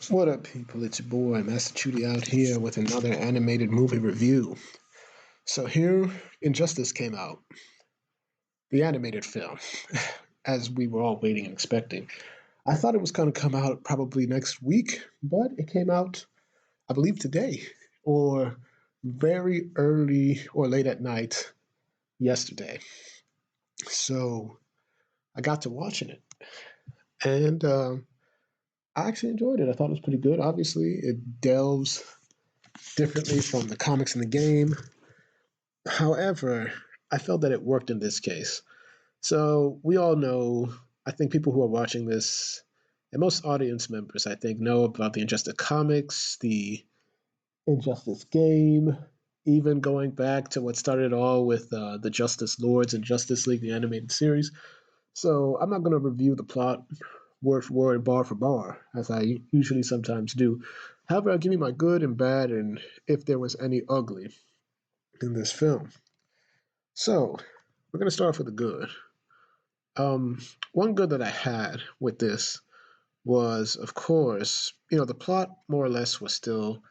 What up, people? It's your boy, Master Chudy, out here with another animated movie review. So here, Injustice came out, the animated film, as we were all waiting and expecting. I thought it was going to come out probably next week, but it came out, I believe, today, or very early or late at night yesterday. So I got to watching it, and I actually enjoyed it. I thought it was pretty good. Obviously, it delves differently from the comics in the game. However, I felt that it worked in this case. So we all know, I think people who are watching this, and most audience members, I think, know about the Injustice comics, the Injustice game, even going back to what started it all with the Justice Lords and Justice League, the animated series. So I'm not going to review the plot word for word, bar for bar, as I usually sometimes do. However, I'll give you my good and bad, and if there was any ugly in this film. So we're going to start off with the good. Um, One good that I had with this was, of course, the plot more or less was still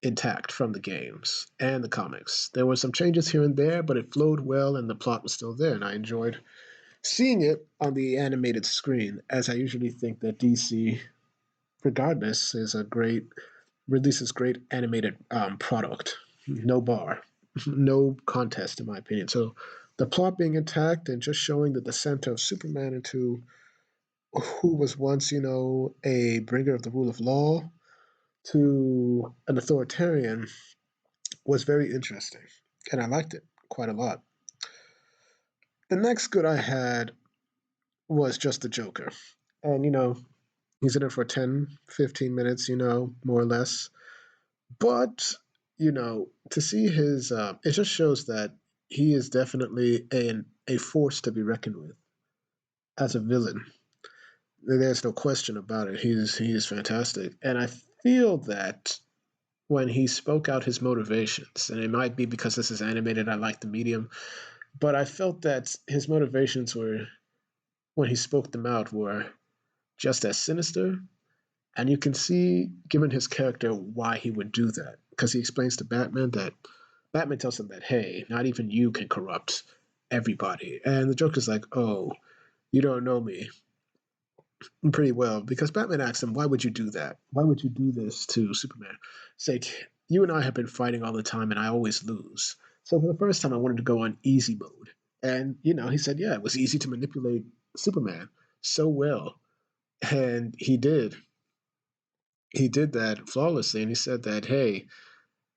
intact from the games and the comics. There were some changes here and there, but it flowed well and the plot was still there, and I enjoyed seeing it on the animated screen, as I usually think that DC, regardless, releases great animated product. No bar, no contest, in my opinion. So the plot being intact and just showing the descent of Superman into who was once, a bringer of the rule of law to an authoritarian was very interesting. And I liked it quite a lot. The next good I had was just the Joker. And, he's in it for 10, 15 minutes, more or less. But, to see it just shows that he is definitely a force to be reckoned with as a villain. There's no question about it. He is fantastic, and I feel that when he spoke out his motivations, and it might be because this is animated, I like the medium, but I felt that his motivations were, when he spoke them out, were just as sinister, and you can see, given his character, why he would do that, because he explains to Batman that Batman tells him that, hey, not even you can corrupt everybody, and the Joker's like, oh, you don't know me pretty well, because Batman asks him, "Why would you do that? Why would you do this to Superman?" Say, you and I have been fighting all the time, and I always lose. So for the first time, I wanted to go on easy mode, and he said, "Yeah, it was easy to manipulate Superman so well," and he did. He did that flawlessly, and he said that, "Hey,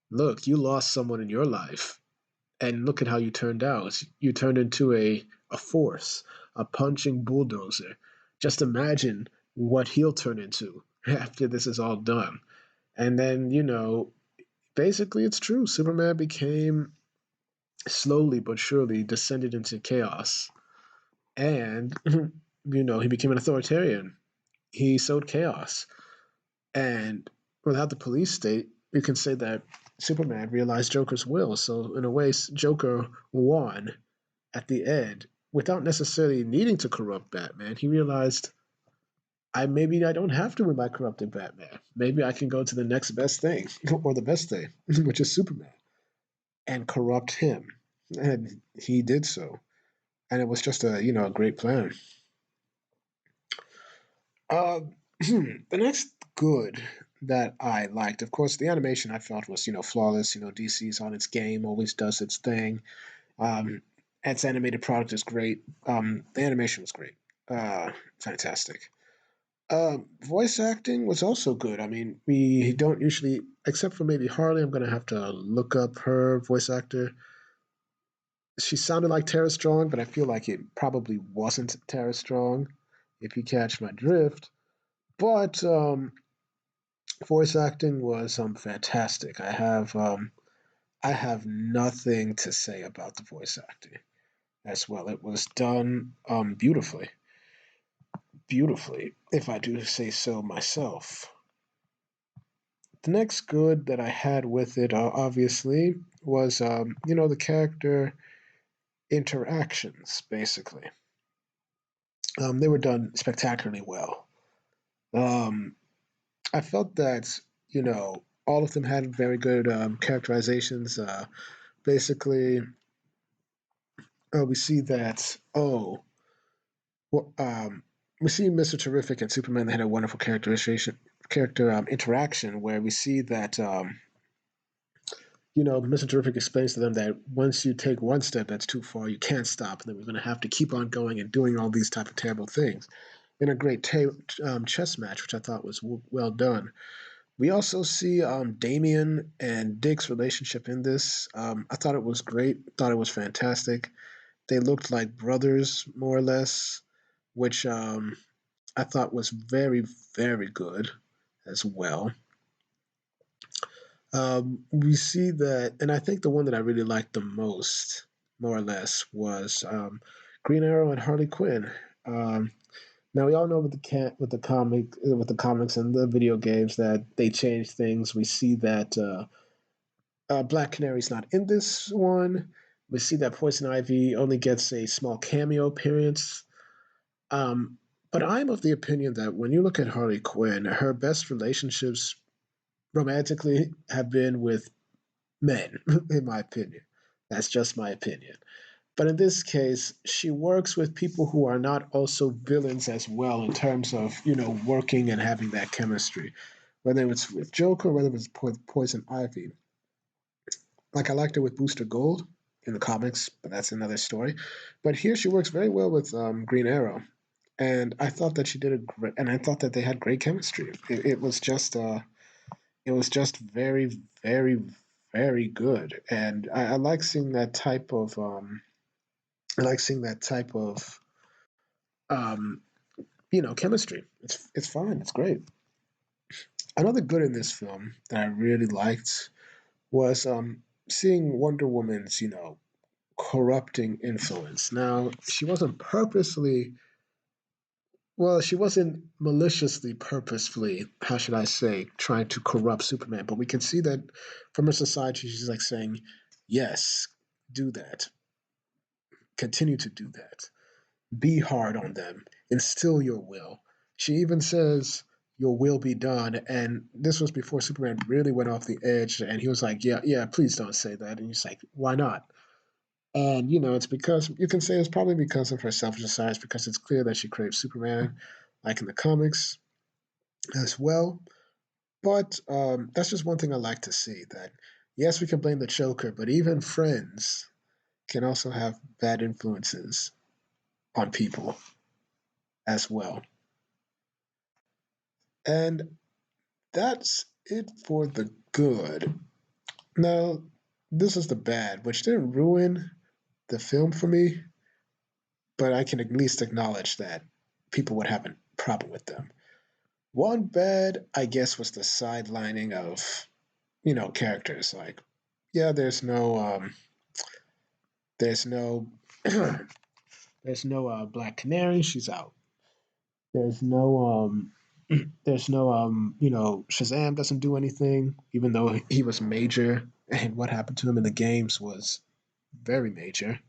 look, you lost someone in your life, and look at how you turned out. You turned into a force, a punching bulldozer. Just imagine what he'll turn into after this is all done." And then, basically it's true. Superman became slowly but surely descended into chaos. And, he became an authoritarian. He sowed chaos. And without the police state, you can say that Superman realized Joker's will. So, in a way, Joker won at the end without necessarily needing to corrupt Batman. He realized, maybe I don't have to win by corrupting Batman. Maybe I can go to the next best thing or the best thing, which is Superman, and corrupt him. And he did so. And it was just a great plan. Uh, the next good that I liked, of course, the animation I felt was, flawless. DC's on its game, always does its thing. Um, its animated product is great. The animation was great. Fantastic. Voice acting was also good. I mean, we don't usually, except for maybe Harley, I'm going to have to look up her voice actor. She sounded like Tara Strong, but I feel like it probably wasn't Tara Strong, if you catch my drift. But voice acting was fantastic. I have nothing to say about the voice acting as well. It was done beautifully, beautifully, if I do say so myself. The next good that I had with it, obviously, was the character interactions. Basically, they were done spectacularly well. Um, I felt that all of them had very good characterizations. Basically, we see that well, we see Mr. Terrific and Superman. They had a wonderful character interaction where we see that Mr. Terrific explains to them that once you take one step that's too far, you can't stop, and then we're going to have to keep on going and doing all these type of terrible things. In a great chess match, which I thought was well done. We also see Damien and Dick's relationship in this. I thought it was great. Thought it was fantastic. They looked like brothers, more or less, which I thought was very, very good as well. We see that, and I think the one that I really liked the most, more or less, was Green Arrow and Harley Quinn. Um, Now we all know with the comics and the video games that they changed things. We see that Black Canary's not in this one. We see that Poison Ivy only gets a small cameo appearance. Um, but I'm of the opinion that when you look at Harley Quinn, her best relationships romantically have been with men, in my opinion. That's just my opinion. But in this case, she works with people who are not also villains as well in terms of, working and having that chemistry. Whether it's with Joker, whether it's with Poison Ivy. Like I liked her with Booster Gold in the comics, but that's another story. But here she works very well with Green Arrow. And I thought that she did a great, and I thought that they had great chemistry. It was just very, very, very good. And I like seeing that type of, I like seeing that type of um, chemistry. It's fine. It's great. Another good in this film that I really liked was seeing Wonder Woman's, corrupting influence. Now, she wasn't maliciously, purposefully, how should I say, trying to corrupt Superman, but we can see that from her society, she's like saying, yes, do that, continue to do that. Be hard on them, instill your will. She even says, your will be done. And this was before Superman really went off the edge. And he was like, yeah, yeah, please don't say that. And he's like, why not? And, it's because you can say it's probably because of her selfish desires, because it's clear that she craves Superman, like in the comics as well. But that's just one thing I like to see that, yes, we can blame the Joker, but even friends can also have bad influences on people as well. And that's it for the good. Now, this is the bad, which didn't ruin the film for me, but I can at least acknowledge that people would have a problem with them. One bad, I guess, was the sidelining of, characters. Like, yeah, there's no, there's no Black Canary. She's out. There's no, there's no, Shazam doesn't do anything, even though he was major, and what happened to him in the games was very major.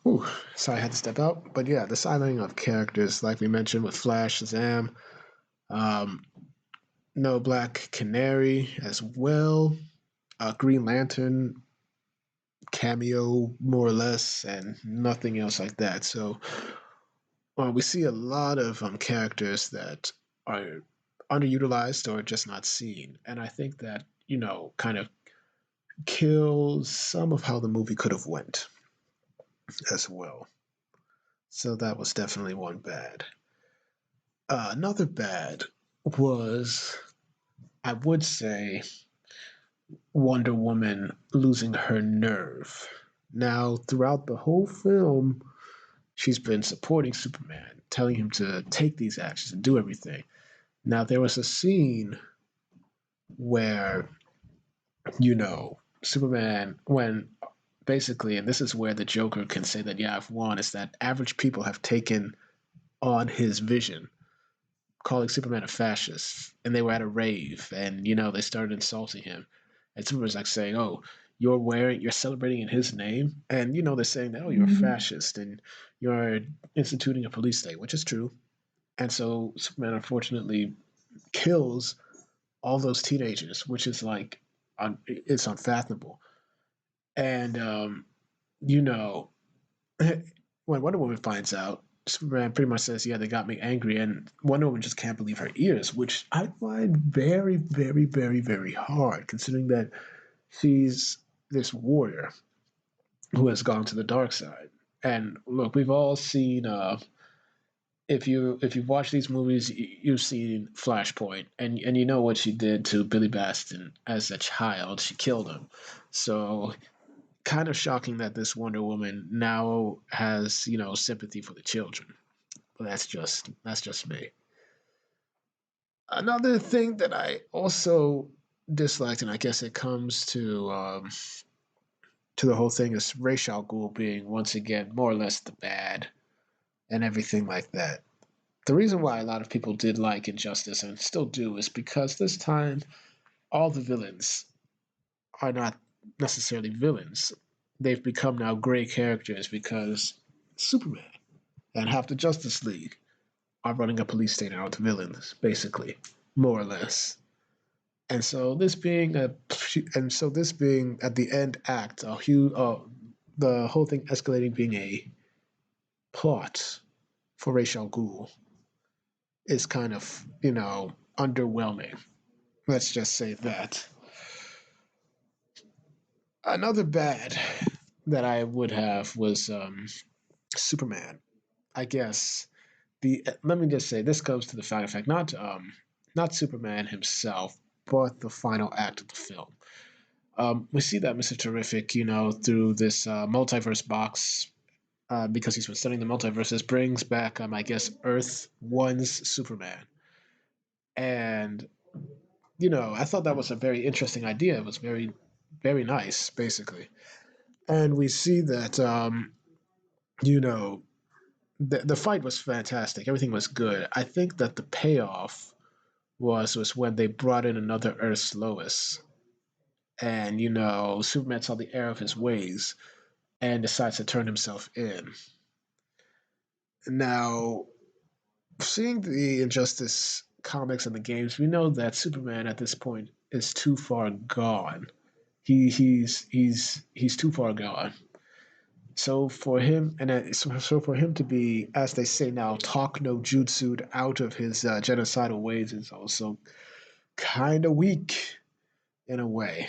Ooh, so I had to step out. But yeah, the sidelining of characters, like we mentioned with Flash, Shazam, um, no Black Canary as well, Green Lantern cameo more or less, and nothing else like that. So we see a lot of characters that are underutilized or just not seen, and I think that kind of kills some of how the movie could have went as well. So that was definitely one bad. Another bad was, I would say, Wonder Woman losing her nerve. Now, throughout the whole film, she's been supporting Superman, telling him to take these actions and do everything. Now, there was a scene where, Superman, when basically, and this is where the Joker can say that, yeah, I've won, is that average people have taken on his vision, calling Superman a fascist, and they were at a rave, and they started insulting him, and Superman's like saying, "Oh, you're celebrating in his name," and they're saying that, "Oh, you're a fascist and you're instituting a police state," which is true, And so Superman unfortunately kills all those teenagers, which is like it's unfathomable. And you know, when Wonder Woman finds out, Superman pretty much says, "Yeah, they got me angry," and Wonder Woman just can't believe her ears, which I find very, very, very, very hard, considering that she's this warrior who has gone to the dark side. And look, we've all seen. If you've watched these movies, you've seen Flashpoint, and you know what she did to Billy Baston as a child. She killed him. So kind of shocking that this Wonder Woman now has sympathy for the children. But that's just me. Another thing that I also disliked, and I guess it comes to the whole thing, is Ra's al Ghul being once again more or less the bad and everything like that. The reason why a lot of people did like Injustice and still do is because this time all the villains are not necessarily villains. They've become now gray characters because Superman and half the Justice League are running a police state out with villains, basically, more or less. And so this being at the end act, the whole thing escalating being a plot for Ra's al Ghul is kind of underwhelming. Let's just say that. Another bad that I would have was Superman. I guess the let me just say this goes to the side effect, not Superman himself, but the final act of the film. We see that Mr. Terrific, through this multiverse box, because he's been studying the multiverses, brings back, I guess, Earth One's Superman, and I thought that was a very interesting idea. It was very, very nice, basically, and we see that, you know, the fight was fantastic. Everything was good. I think that the payoff was when they brought in another Earth's Lois, and Superman saw the error of his ways and decides to turn himself in. Now, seeing the Injustice comics and the games, we know that Superman at this point is too far gone. He's too far gone. So for him, so for him to be, as they say now, talk no jutsu'd out of his genocidal ways is also kind of weak in a way,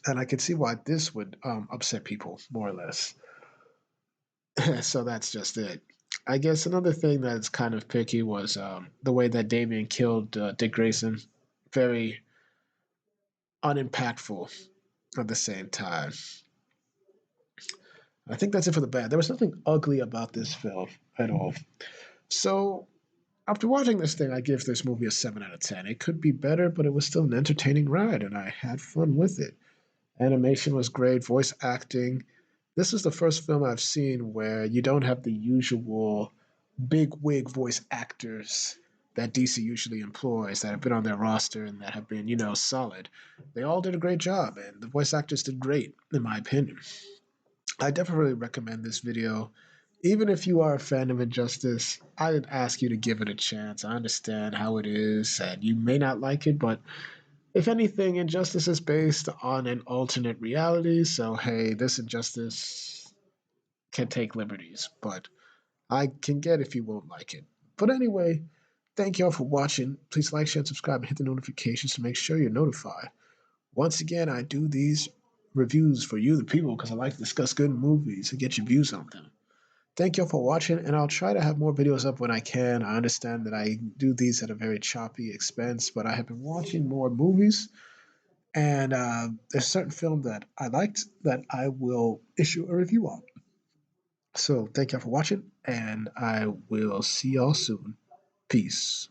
and I can see why this would upset people more or less. So that's just it. I guess another thing that's kind of picky was the way that Damien killed Dick Grayson. Very unimpactful at the same time. I think that's it for the bad. There was nothing ugly about this film at all. So after watching this thing, I give this movie a 7 out of 10. It could be better, but it was still an entertaining ride, and I had fun with it. Animation was great, voice acting. This is the first film I've seen where you don't have the usual big wig voice actors that DC usually employs that have been on their roster and that have been, solid. They all did a great job, and the voice actors did great, in my opinion. I definitely recommend this video. Even if you are a fan of Injustice, I'd ask you to give it a chance. I understand how it is, and you may not like it, but if anything, Injustice is based on an alternate reality, so hey, this Injustice can take liberties, but I can get if you won't like it. But anyway, thank y'all for watching. Please like, share, and subscribe, and hit the notifications to make sure you're notified. Once again, I do these reviews for you, the people, because I like to discuss good movies and get your views on them. Thank y'all for watching, and I'll try to have more videos up when I can. I understand that I do these at a very choppy expense, but I have been watching more movies, and there's a certain film that I liked that I will issue a review on. So thank y'all for watching, and I will see y'all soon. Peace.